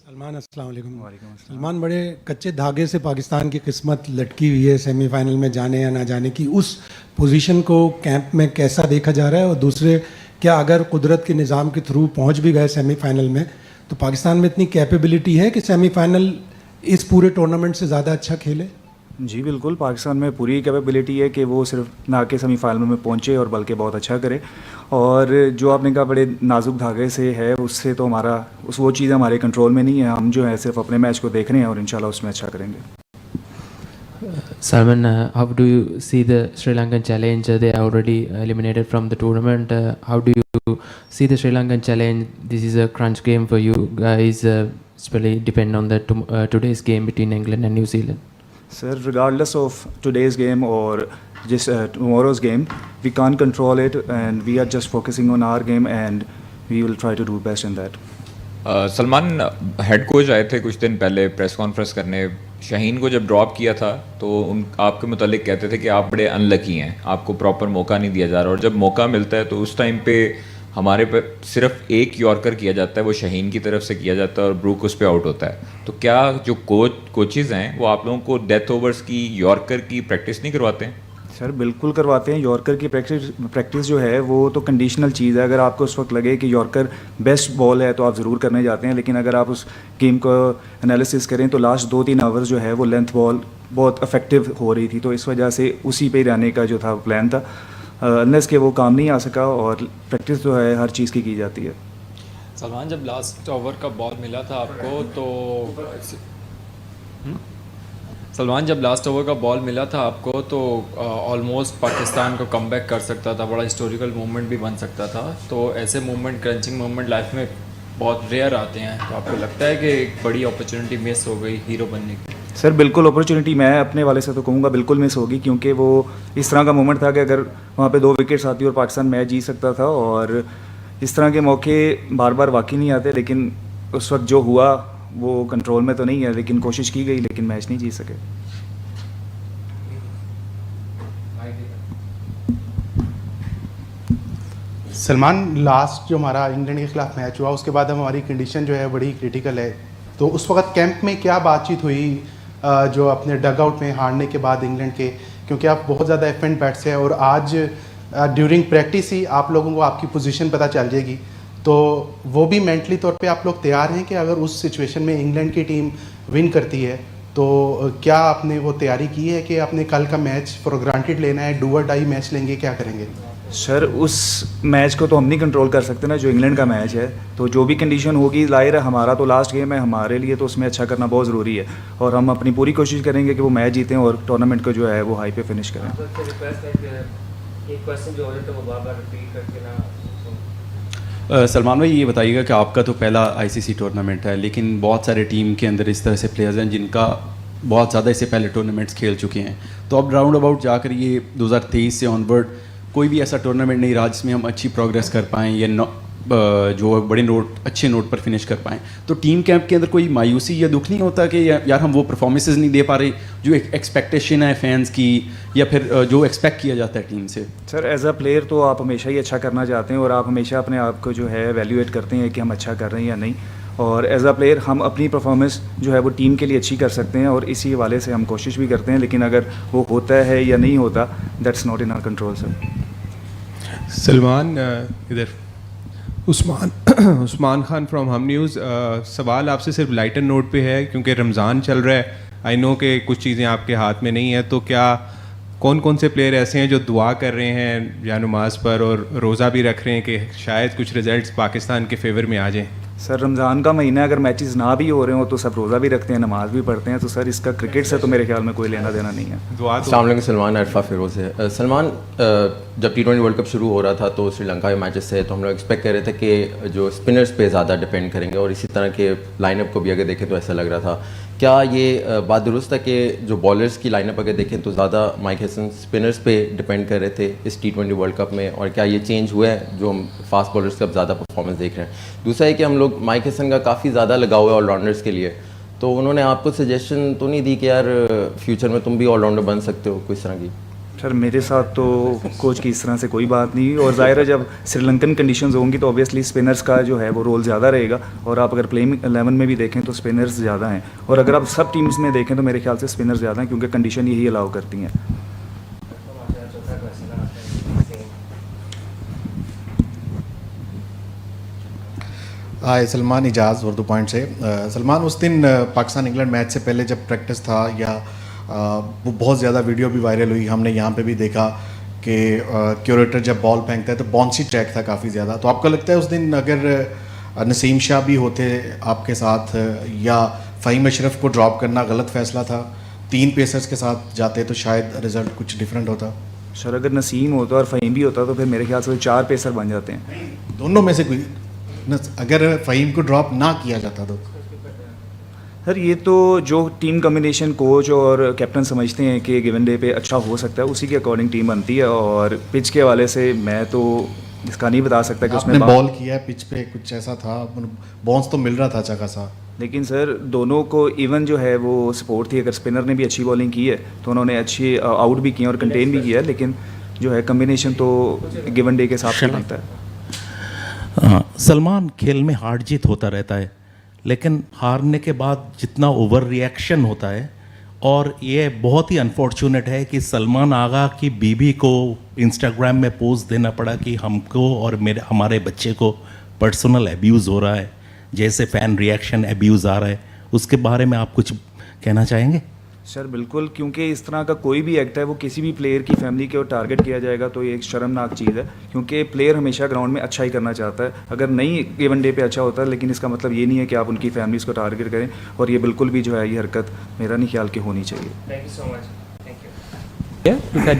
सलमान अस्सलाम वालेकुम। वालेकुम अस्सलाम। सलमान, बड़े कच्चे धागे से पाकिस्तान की किस्मत लटकी हुई है सेमीफाइनल में जाने या ना जाने की। उस पोजीशन को कैंप में कैसा देखा जा रहा है? और दूसरे, क्या अगर कुदरत के निज़ाम के थ्रू पहुंच भी गए सेमीफाइनल में तो पाकिस्तान में इतनी कैपेबिलिटी है कि सेमीफाइनल इस पूरे टूर्नामेंट से ज़्यादा अच्छा खेले? जी बिल्कुल, पाकिस्तान में पूरी कैपेबिलिटी है कि वो सिर्फ ना के सेमीफाइनल में पहुंचे और बल्कि बहुत अच्छा करे। और जो आपने कहा बड़े नाजुक धागे से है, उससे तो हमारा वो चीज़ हमारे कंट्रोल में नहीं है। हम जो है सिर्फ अपने मैच को देख रहे हैं और इंशाल्लाह उसमें अच्छा करेंगे। Salman, how do you see the Sri Lankan challenge? They are already eliminated from the tournament. How do you see the Sri Lankan challenge? This is a crunch game for you guys, especially depend on the today's game between England and New Zealand. Sir, regardless of today's game or just tomorrow's game, we can't control it and we are just focusing on our game and we will try to do best in that. Salman, head coach आए थे कुछ दिन पहले press conference करने। शाहीन को जब drop किया था तो उन आपके मुतालिक कहते थे कि आप बड़े अनलकी हैं, आपको प्रॉपर मौका नहीं दिया जा रहा, और जब मौका मिलता है तो उस टाइम पे हमारे पे सिर्फ एक यॉर्कर किया जाता है, वो शाहीन की तरफ से किया जाता है और ब्रूक उस पर आउट होता है। तो क्या जो कोचेज़ हैं वो आप लोगों को डेथ ओवर्स की यॉर्कर की प्रैक्टिस नहीं करवाते हैं? सर बिल्कुल करवाते हैं। यॉर्कर की प्रैक्टिस जो है वो तो कंडीशनल चीज़ है। अगर आपको उस वक्त लगे कि यॉर्कर बेस्ट बॉल है तो आप ज़रूर करने जाते हैं, लेकिन अगर आप उस गेम को एनालिसिस करें तो लास्ट 2-3 आवर्स जो है वो लेंथ बॉल बहुत इफेक्टिव हो रही थी, तो इस वजह से उसी पे रहने का जो था प्लान था। अनलेस के वो काम नहीं आ सका, और प्रैक्टिस जो है हर चीज़ की जाती है। सलमान, जब लास्ट ओवर का बॉल मिला था आपको तो सलमान जब लास्ट ओवर का बॉल मिला था आपको तो ऑलमोस्ट पाकिस्तान को कमबैक कर सकता था, बड़ा हिस्टोरिकल मोमेंट भी बन सकता था। तो ऐसे मोमेंट, क्रंचिंग मोमेंट लाइफ में बहुत रेयर आते हैं, तो आपको लगता है कि एक बड़ी अपॉर्चुनिटी मिस हो गई हीरो बनने की? सर बिल्कुल, अपॉर्चुनिटी मैं अपने वाले से तो कहूँगा बिल्कुल मिस होगी, क्योंकि वो इस तरह का मोमेंट था कि अगर वहाँ पे 2 विकेट्स आती और पाकिस्तान मैच जीत सकता था। और इस तरह के मौके बार बार वाकई नहीं आते, लेकिन उस वक्त जो हुआ वो कंट्रोल में तो नहीं है, लेकिन कोशिश की गई, लेकिन मैच नहीं जीत सके। सलमान, लास्ट जो हमारा इंग्लैंड के खिलाफ मैच हुआ उसके बाद हमारी कंडीशन जो है बड़ी क्रिटिकल है, तो उस वक्त कैंप में क्या बातचीत हुई जो अपने डग आउट में हारने के बाद इंग्लैंड के, क्योंकि आप बहुत ज़्यादा एफेंट बैट्स हैं और आज ड्यूरिंग प्रैक्टिस ही आप लोगों को आपकी पोजीशन पता चल जाएगी, तो वो भी मेंटली तौर पे आप लोग तैयार हैं कि अगर उस सिचुएशन में इंग्लैंड की टीम विन करती है तो क्या आपने वो तैयारी की है कि आपने कल का मैच फॉर ग्रांटेड लेना है, डू और डाई मैच लेंगे, क्या करेंगे? सर उस मैच को तो हम नहीं कंट्रोल कर सकते ना, जो इंग्लैंड का मैच है, तो जो भी कंडीशन होगी, जाहिर है हमारा तो लास्ट गेम है, हमारे लिए तो उसमें अच्छा करना बहुत ज़रूरी है, और हम अपनी पूरी कोशिश करेंगे कि वो मैच जीतें और टूर्नामेंट को जो है वो हाई पे फिनिश करें। सलमान भाई, ये बताइएगा कि आपका तो पहला आईसीसी टूर्नामेंट है, लेकिन बहुत सारे टीम के अंदर इस तरह से प्लेयर्स हैं जिनका बहुत ज़्यादा इससे पहले टूर्नामेंट्स खेल चुके हैं, तो अब राउंड अबाउट जाकर ये 2023 से ऑनवर्ड कोई भी ऐसा टूर्नामेंट नहीं रहा जिसमें हम अच्छी प्रोग्रेस कर पाएँ या जो बड़े अच्छे नोट पर फिनिश कर पाएँ, तो टीम कैंप के अंदर कोई मायूसी या दुख नहीं होता कि यार हम वो परफॉर्मेंसेस नहीं दे पा रहे जो एक एक्सपेक्टेशन है फैंस की, या फिर जो एक्सपेक्ट किया जाता है टीम से? सर एज अ प्लेयर तो आप हमेशा ही अच्छा करना चाहते हैं और आप हमेशा अपने आप को जो है वैल्यूएट करते हैं कि हम अच्छा कर रहे हैं या नहीं, और एज अ प्लेयर हम अपनी परफॉर्मेंस जो है वो टीम के लिए अच्छी कर सकते हैं, और इसी हवाले से हम कोशिश भी करते हैं, लेकिन अगर वो होता है या नहीं होता, that's not in our control. Sir Salman, इधर उस्मान खान फ्रॉम हम न्यूज़। सवाल आपसे सिर्फ लाइटर नोट पे है, क्योंकि रमज़ान चल रहा है, आई नो कि कुछ चीज़ें आपके हाथ में नहीं है, तो क्या कौन कौन से प्लेयर ऐसे हैं जो दुआ कर रहे हैं या नमाज पर और रोज़ा भी रख रहे हैं कि शायद कुछ रिजल्ट्स पाकिस्तान के फेवर में आ जाएं? सर रमज़ान का महीना, अगर मैचेस ना भी हो रहे हो तो सब रोज़ा भी रखते हैं, नमाज भी पढ़ते हैं, तो सर इसका क्रिकेट से तो मेरे ख्याल में कोई लेना देना नहीं है। अस्सलाम वालेकुम सलमान, अरफा फिरोज़ है। सलमान, जब T20 वर्ल्ड कप शुरू हो रहा था तो श्रीलंका के मैचेस से तो हम लोग एक्सपेक्ट कर रहे थे कि जो स्पिनर्स पे ज़्यादा डिपेंड करेंगे, और इसी तरह के लाइनअप को भी अगर देखें तो ऐसा लग रहा था। क्या ये बात दुरुस्त है कि जो बॉलर्स की लाइनअप अगर देखें तो ज़्यादा माइक हैसन स्पिनर्स पे डिपेंड कर रहे थे इस T20 वर्ल्ड कप में, और क्या ये चेंज हुआ है जो हम फास्ट बॉलर्स का ज़्यादा परफॉर्मेंस देख रहे हैं? दूसरा है कि हम लोग माइक हैसन का काफ़ी ज़्यादा लगाव हुआ है ऑलराउंडर्स के लिए, तो उन्होंने आपको सजेशन तो नहीं दी कि यार फ्यूचर में तुम भी ऑलराउंडर बन सकते हो, कोई इस तरह की? सर मेरे साथ तो कोच की इस तरह से कोई बात नहीं, और ज़ाहिर है जब श्रीलंकन कंडीशंस होंगी तो ऑब्वियसली स्पिनर्स का जो है वो रोल ज़्यादा रहेगा, और आप अगर प्लेइंग 11 में भी देखें तो स्पिनर्स ज़्यादा हैं, और अगर आप सब टीम्स में देखें तो मेरे ख्याल से स्पिनर्स ज़्यादा हैं क्योंकि कंडीशन यही अलाउ करती हैं। हाय सलमान, इजाज़ उर्दू पॉइंट से। सलमान, उस दिन पाकिस्तान इंग्लैंड मैच से पहले जब प्रैक्टिस था या वो बहुत ज़्यादा वीडियो भी वायरल हुई, हमने यहाँ पे भी देखा कि क्यूरेटर जब बॉल फेंकता है तो बाउंसी ट्रैक था काफ़ी ज़्यादा। तो आपको लगता है उस दिन अगर नसीम शाह भी होते आपके साथ या फ़हीम अशरफ को ड्रॉप करना गलत फ़ैसला था, 3 पेसर्स के साथ जाते तो शायद रिज़ल्ट कुछ डिफरेंट होता? सर अगर नसीम होता और फ़हीम भी होता तो फिर मेरे ख्याल से 4 पेसर बन जाते हैं। दोनों में से कोई अगर फ़हीम को ड्रॉप ना किया जाता तो? सर ये तो जो टीम कम्बिनेशन कोच और कैप्टन समझते हैं कि गिवन डे पे अच्छा हो सकता है उसी के अकॉर्डिंग टीम बनती है, और पिच के हवाले से मैं तो इसका नहीं बता सकता कि आपने उसमें बॉल किया है पिच पे, कुछ ऐसा था, बाउंस तो मिल रहा था अच्छा खासा, लेकिन सर दोनों को इवन जो है वो सपोर्ट थी। अगर स्पिनर ने भी अच्छी बॉलिंग की है तो उन्होंने अच्छी आउट भी किए और कंटेन भी किया है, लेकिन जो है कम्बिनेशन तो गिवन डे के हिसाब से बनता है। सलमान, खेल में हार जीत होता रहता है, लेकिन हारने के बाद जितना ओवर रिएक्शन होता है, और ये बहुत ही अनफॉर्चुनेट है कि सलमान आगा की बीवी को इंस्टाग्राम में पोस्ट देना पड़ा कि हमको और हमारे बच्चे को पर्सनल एब्यूज़ हो रहा है, जैसे फ़ैन रिएक्शन एब्यूज़ आ रहा है, उसके बारे में आप कुछ कहना चाहेंगे? सर बिल्कुल, क्योंकि इस तरह का कोई भी एक्ट है वो किसी भी प्लेयर की फैमिली के और टारगेट किया जाएगा तो ये एक शर्मनाक चीज़ है, क्योंकि प्लेयर हमेशा ग्राउंड में अच्छा ही करना चाहता है। अगर नहीं गिवन डे पे अच्छा होता है, लेकिन इसका मतलब ये नहीं है कि आप उनकी फैमिलीज़ को टारगेट करें, और ये बिल्कुल भी जो है ये हरकत मेरा नहीं ख्याल कि होनी चाहिए। Thank you so much. Thank you. Yeah, we've had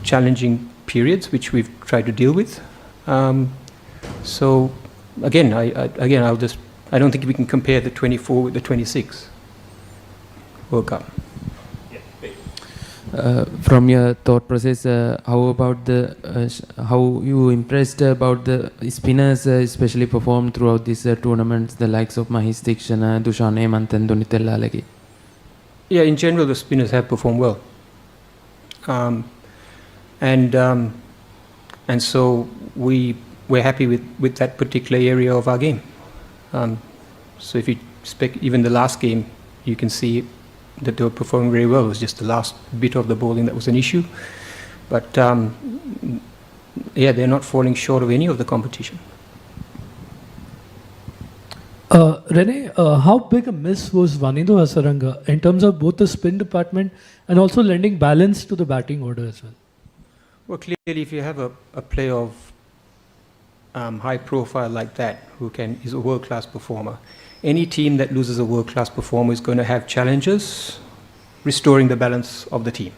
challenging periods which we've tried to deal with. So again, I don't think we can compare the 24 with the 26 World Cup. From your thought process, how about how you impressed about the spinners, especially performed throughout this tournament, the likes of Mahis Dikshana, Dushan Hemant and Donitel Lalagi? Yeah, in general, the spinners have performed well, and so we're happy with that particular area of our game. So if you even the last game, you can see that they were performing very well. It was just the last bit of the bowling that was an issue, but yeah, they're not falling short of any of the competition. Rene, how big a miss was Wanindu Hasaranga in terms of both the spin department and also lending balance to the batting order as well? Well, clearly, if you have a player of high profile like that, who is a world-class performer, any team that loses a world-class performer is going to have challenges restoring the balance of the team.